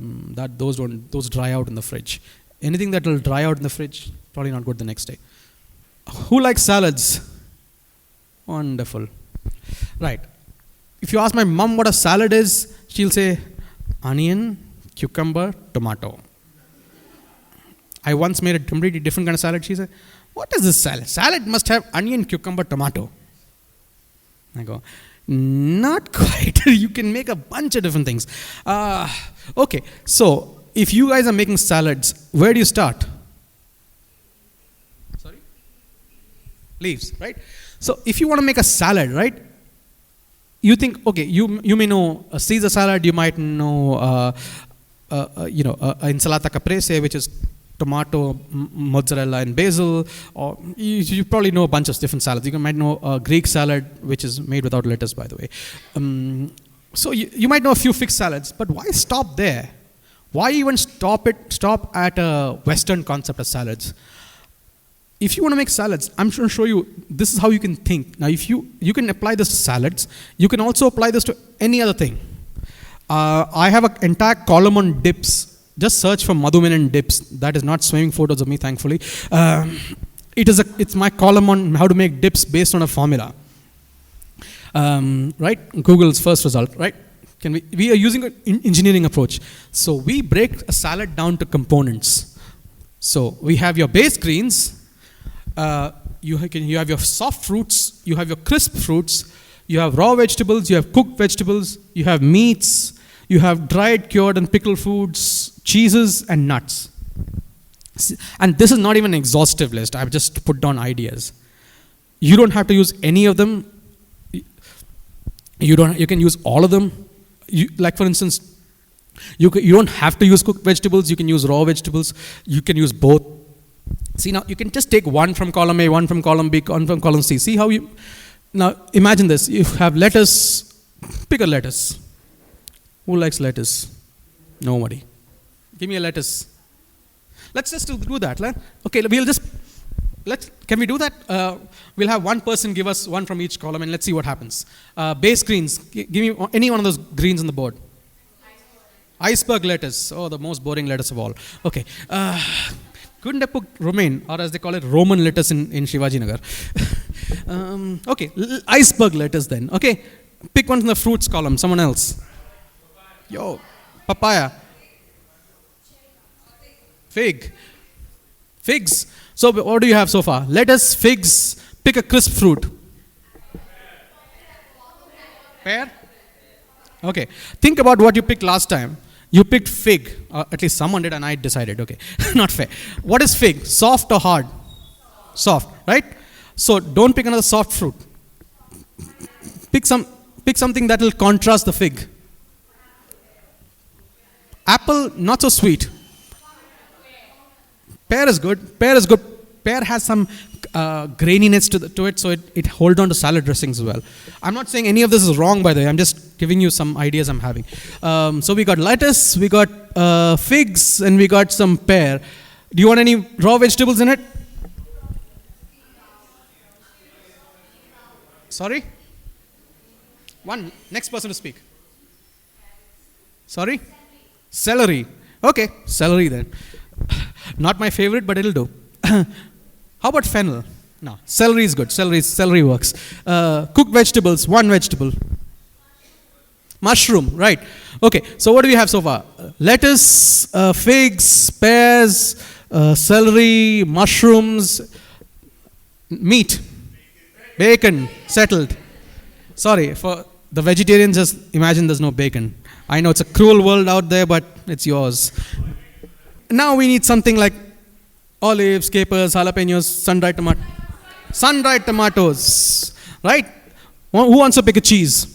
those dry out in the fridge. Anything that will dry out in the fridge, probably not good the next day. Who likes salads? Wonderful. Right. If you ask my mom what a salad is, she'll say onion, cucumber, tomato. I once made a completely different kind of salad. She said, what is this salad? Salad must have onion, cucumber, tomato. I go, not quite. You can make a bunch of different things. Okay, so if you guys are making salads, where do you start? Sorry? Leaves, right? So if you want to make a salad, right? You think, okay, you may know a Caesar salad, you might know, insalata caprese, which is tomato, mozzarella, and basil, or you probably know a bunch of different salads. You might know a Greek salad, which is made without lettuce, by the way. So you might know a few fixed salads, but why stop there? Why even stop at a Western concept of salads? If you want to make salads, I'm going to show you, this is how you can think. Now, if you can apply this to salads, you can also apply this to any other thing. I have an entire column on dips. Just search for Madhu Menon dips. That is not swimming photos of me, thankfully. It's my column on how to make dips based on a formula. Right? Google's first result, right? We are using an engineering approach. So we break a salad down to components. So we have your base greens. You have your soft fruits. You have your crisp fruits. You have raw vegetables. You have cooked vegetables. You have meats. You have dried, cured, and pickled foods, cheeses, and nuts. And this is not even an exhaustive list. I've just put down ideas. You don't have to use any of them. You can use all of them. like for instance, you don't have to use cooked vegetables. You can use raw vegetables. You can use both. See, now you can just take one from column A, one from column B, one from column C. See how you... Now imagine this. You have lettuce. Pick a lettuce. Who likes lettuce? Nobody. Give me a lettuce. Let's just do that. Okay, can we do that? We'll have one person give us one from each column and let's see what happens. Base greens. Give me any one of those greens on the board. Iceberg lettuce. Oh, the most boring lettuce of all. Okay. Couldn't I put romaine, or as they call it, Roman lettuce in Shivaji Nagar? Okay, iceberg lettuce then. Okay, pick one from the fruits column. Someone else. Yo, papaya. Fig. Figs. So what do you have so far? Lettuce, figs. Pick a crisp fruit. Pear. Okay. Think about what you picked last time. You picked fig. At least someone did and I decided. Okay. Not fair. What is fig? Soft or hard? Soft, right? So don't pick another soft fruit. Pick something that will contrast the fig. Apple, not so sweet. Pear is good. Pear has some graininess to it, so it holds on to salad dressings as well. I'm not saying any of this is wrong, by the way. I'm just giving you some ideas I'm having. So we got lettuce, we got figs, and we got some pear. Do you want any raw vegetables in it? Sorry? One. Next person to speak. Sorry? Celery. Okay, celery then. Not my favorite, but it'll do. How about fennel? No, celery is good. Celery works. Cooked vegetables, one vegetable. Mushroom, right. Okay, so what do we have so far? Lettuce, figs, pears, celery, mushrooms, meat, bacon, settled. Sorry, for the vegetarians, just imagine there's no bacon. I know it's a cruel world out there, but it's yours. Now we need something like olives, capers, jalapenos, sun-dried tomatoes, right? Who wants to pick a cheese?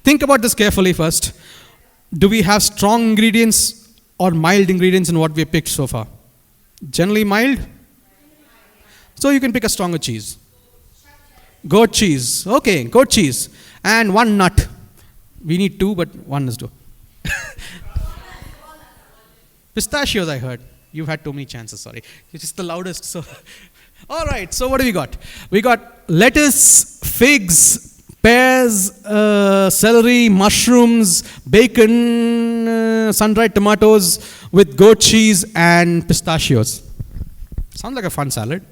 Think about this carefully first. Do we have strong ingredients or mild ingredients in what we picked so far? Generally mild? So you can pick a stronger cheese. Goat cheese. Okay, goat cheese. And one nut. We need two, but one is two. Pistachios, I heard. You've had too many chances, sorry. You're just the loudest, so. All right, so what do we got? We got lettuce, figs, pears, celery, mushrooms, bacon, sun-dried tomatoes with goat cheese and pistachios. Sounds like a fun salad.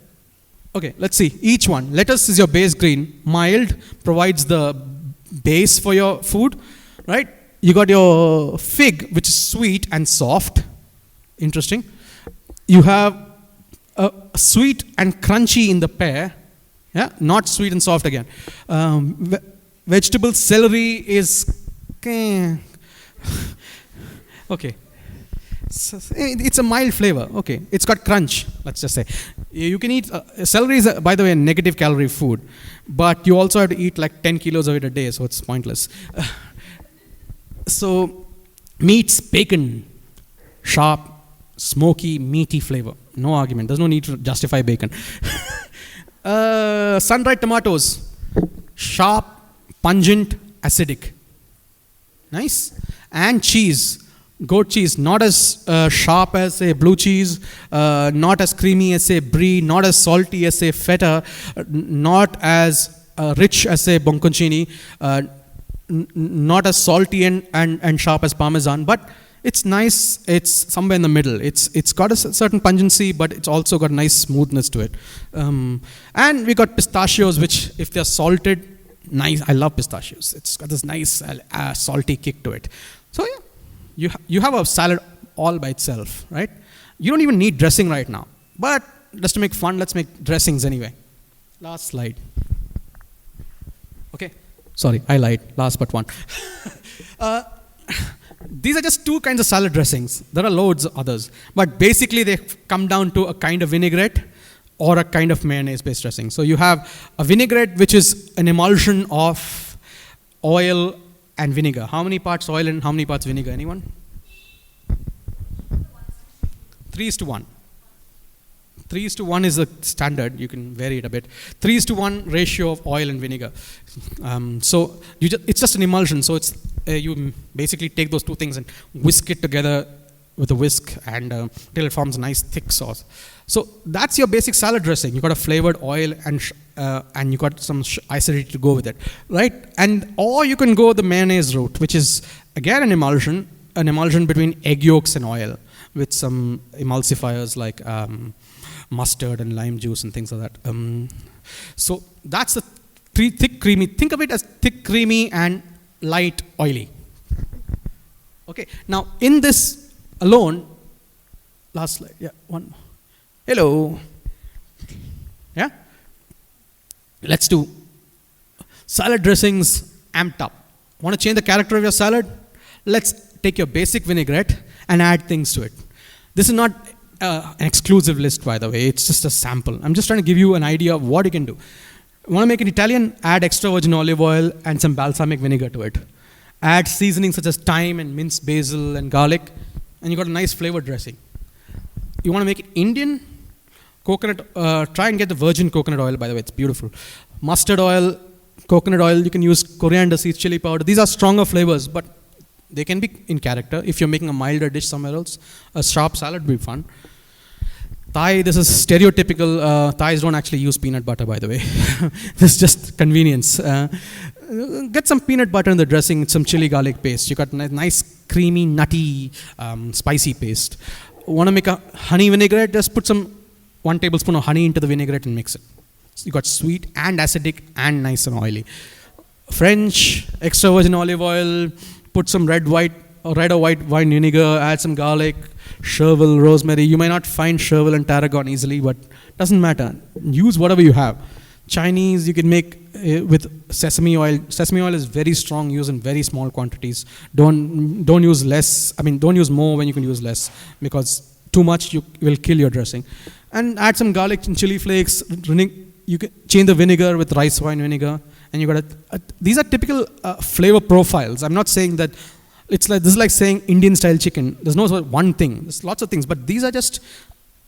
Okay, let's see. Each one. Lettuce is your base green. Mild, provides the base for your food, right? You got your fig, which is sweet and soft. Interesting. You have sweet and crunchy in the pear. Yeah, not sweet and soft again. Vegetable celery is okay. It's a mild flavor. Okay, it's got crunch. Let's just say you can eat celery is, by the way, a negative calorie food, but you also have to eat like 10 kilos of it a day, so it's pointless. So meats, bacon, sharp, smoky, meaty flavor. No argument. There's no need to justify bacon. Sun-dried tomatoes, sharp, pungent, acidic. Nice. And cheese. Goat cheese, not as sharp as, say, blue cheese, not as creamy as, say, brie, not as salty as, say, feta, not as rich as, say, bocconcini, not as salty and sharp as parmesan, but it's nice. It's somewhere in the middle. It's got a certain pungency, but it's also got a nice smoothness to it. And we got pistachios, which, if they're salted, nice. I love pistachios. It's got this nice salty kick to it. So yeah. You have a salad all by itself, right? You don't even need dressing right now. But just to make fun, let's make dressings anyway. Last slide. Okay. Sorry, I lied. Last but one. These are just two kinds of salad dressings. There are loads of others. But basically, they come down to a kind of vinaigrette or a kind of mayonnaise-based dressing. So you have a vinaigrette, which is an emulsion of oil, and vinegar. How many parts oil and how many parts vinegar? Anyone? 3:1. 3:1 is the standard. You can vary it a bit. 3:1 ratio of oil and vinegar. So it's just an emulsion. So it's you basically take those two things and whisk it together with a whisk and till it forms a nice thick sauce. So that's your basic salad dressing. You got a flavored oil and you got some acidity to go with it, right? And or you can go the mayonnaise route, which is again an emulsion between egg yolks and oil with some emulsifiers like mustard and lime juice and things like that. So that's the thick creamy. Think of it as thick creamy and light oily. Okay. Now in this alone, last slide. Yeah, one more. Hello. Yeah. Let's do salad dressings amped up. Want to change the character of your salad? Let's take your basic vinaigrette and add things to it. This is not an exclusive list, by the way. It's just a sample. I'm just trying to give you an idea of what you can do. Want to make it Italian? Add extra virgin olive oil and some balsamic vinegar to it. Add seasonings such as thyme and minced basil and garlic, and you got a nice flavored dressing. You want to make it Indian? Coconut, try and get the virgin coconut oil, by the way, it's beautiful. Mustard oil, coconut oil, you can use coriander seeds, chili powder. These are stronger flavors, but they can be in character. If you're making a milder dish somewhere else, a sharp salad would be fun. Thai, this is stereotypical. Thais don't actually use peanut butter, by the way. This is just convenience. Get some peanut butter in the dressing, some chili garlic paste. You got a nice, creamy, nutty, spicy paste. Want to make a honey vinaigrette? Just put 1 tablespoon of honey into the vinaigrette and mix it. So you got sweet and acidic and nice and oily. French, extra virgin olive oil, put some red or white wine vinegar, add some garlic, chervil, rosemary. You may not find chervil and tarragon easily, but doesn't matter. Use whatever you have. Chinese, you can make with sesame oil. Sesame oil is very strong, used in very small quantities. Don't use less. Don't use more when you can use less, because too much you will kill your dressing. And add some garlic and chili flakes. You can change the vinegar with rice wine vinegar, and you got these are typical flavor profiles. I'm not saying that this is like saying Indian style chicken. There's no one thing. There's lots of things, but these are just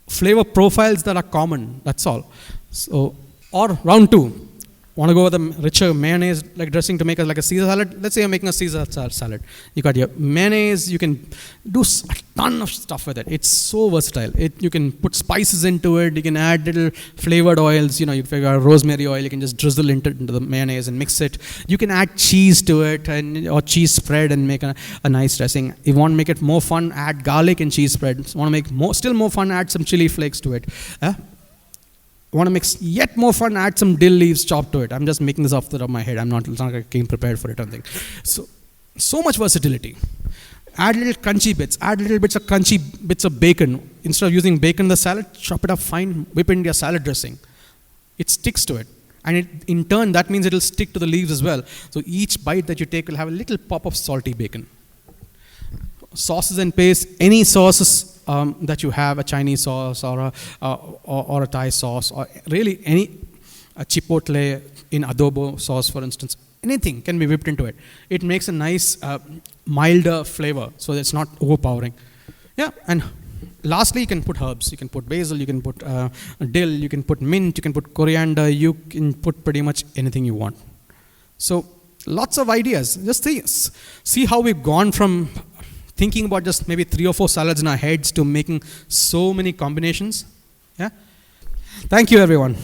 flavor profiles that are common. That's all. So, or round 2. Want to go with the richer mayonnaise like dressing to make like a Caesar salad? Let's say you're making a Caesar salad. You got your mayonnaise. You can do a ton of stuff with it. It's so versatile. You can put spices into it. You can add little flavored oils. You got rosemary oil. You can just drizzle into the mayonnaise and mix it. You can add cheese to it or cheese spread and make a nice dressing. If you want to make it more fun, add garlic and cheese spread. Want to make still more fun, add some chili flakes to it. Want to make yet more fun, add some dill leaves chopped to it. I'm just making this off the top of my head. It's not like I came prepared for it or anything. So much versatility. Add little crunchy bits. Add little crunchy bits of bacon. Instead of using bacon in the salad, chop it up fine, whip it into your salad dressing. It sticks to it. And in turn, that means it'll stick to the leaves as well. So each bite that you take will have a little pop of salty bacon. Sauces and paste, any sauces that you have, a Chinese sauce or a Thai sauce, or really a chipotle in adobo sauce, for instance, anything can be whipped into it. It makes a nice milder flavor, so it's not overpowering. Yeah, and lastly, you can put herbs. You can put basil, you can put dill, you can put mint, you can put coriander, you can put pretty much anything you want. So lots of ideas. Just see how we've gone from thinking about just maybe 3 or 4 salads in our heads to making so many combinations. Yeah. Thank you, everyone.